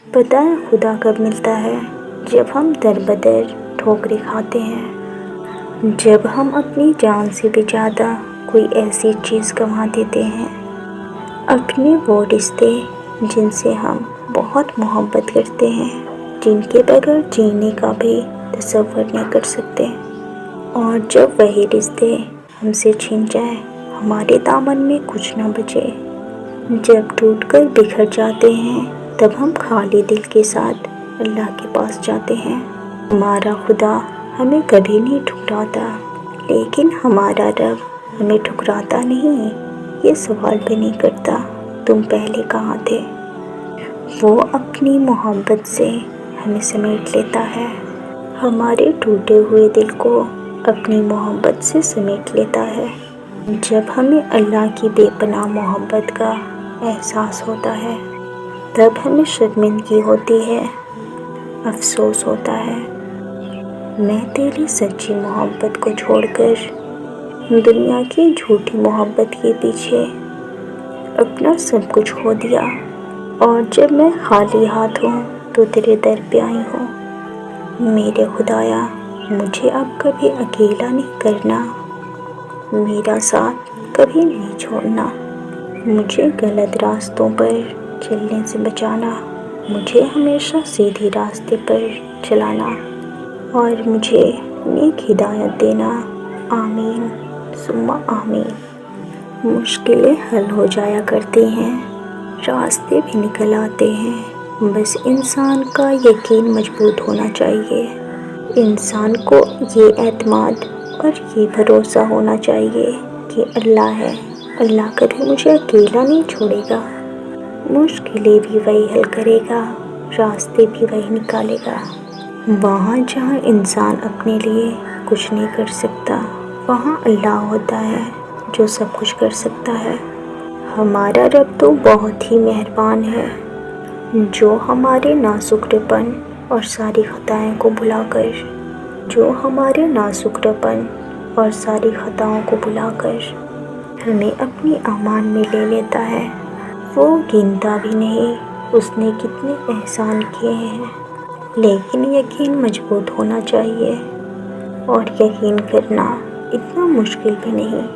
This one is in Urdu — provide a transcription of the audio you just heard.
پتہ ہے خدا کب ملتا ہے؟ جب ہم در بدر ٹھوکریں کھاتے ہیں، جب ہم اپنی جان سے بھی زیادہ کوئی ایسی چیز گنوا دیتے ہیں، اپنے وہ رشتے جن سے ہم بہت محبت کرتے ہیں، جن کے بغیر جینے کا بھی تصور نہیں کر سکتے، اور جب وہی رشتے ہم سے چھن جائیں، ہمارے دامن میں کچھ نہ بچے، جب ٹوٹ کر بکھر جاتے ہیں، تب ہم خالی دل کے ساتھ اللہ کے پاس جاتے ہیں۔ ہمارا خدا ہمیں کبھی نہیں ٹھکراتا، لیکن ہمارا رب ہمیں ٹھکراتا نہیں، یہ سوال بھی نہیں کرتا تم پہلے کہاں تھے۔ وہ اپنی محبت سے ہمیں سمیٹ لیتا ہے، ہمارے ٹوٹے ہوئے دل کو اپنی محبت سے سمیٹ لیتا ہے۔ جب ہمیں اللہ کی بے پناہ محبت کا احساس ہوتا ہے، تب ہمیں شرمندگی ہوتی ہے، افسوس ہوتا ہے۔ میں تیری سچی محبت کو چھوڑ کر دنیا کی جھوٹی محبت کے پیچھے اپنا سب کچھ کھو دیا، اور جب میں خالی ہاتھ ہوں تو تیرے در پہ آئی ہوں۔ میرے خدایا، مجھے اب کبھی اکیلا نہیں کرنا، میرا ساتھ کبھی نہیں چھوڑنا، مجھے غلط راستوں پر چلنے سے بچانا، مجھے ہمیشہ سیدھی راستے پر چلانا، اور مجھے نیک ہدایت دینا۔ آمین ثم آمین۔ مشکلیں حل ہو جایا کرتی ہیں، راستے بھی نکل آتے ہیں، بس انسان کا یقین مضبوط ہونا چاہیے، انسان کو یہ اعتماد اور یہ بھروسہ ہونا چاہیے کہ اللہ ہے، اللہ کبھی مجھے اکیلا نہیں چھوڑے گا، مشکلیں بھی وہی حل کرے گا، راستے بھی وہی نکالے گا۔ وہاں جہاں انسان اپنے لیے کچھ نہیں کر سکتا، وہاں اللہ ہوتا ہے جو سب کچھ کر سکتا ہے۔ ہمارا رب تو بہت ہی مہربان ہے، جو ہمارے ناشکرپن اور ساری خطائیں کو بھلا کر ہمیں اپنی امان میں لے لیتا ہے۔ وہ گنتا بھی نہیں اس نے کتنے احسان کیے ہیں، لیکن یقین مضبوط ہونا چاہیے، اور یقین کرنا اتنا مشکل بھی نہیں۔